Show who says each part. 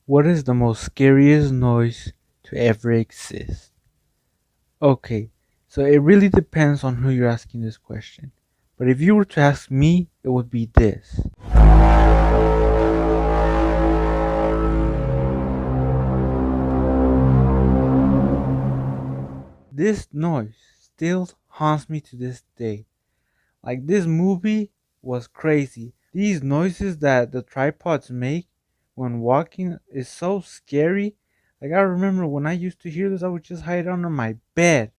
Speaker 1: What is the most scariest noise to ever exist? Okay, so it really depends on who you're asking this question. But if you were to ask me, it would be this. This noise still haunts me to this day. Like, this movie was crazy. These noises that the tripods make when walking is so scary. Like, I remember when I used to hear this, I would just hide under my bed.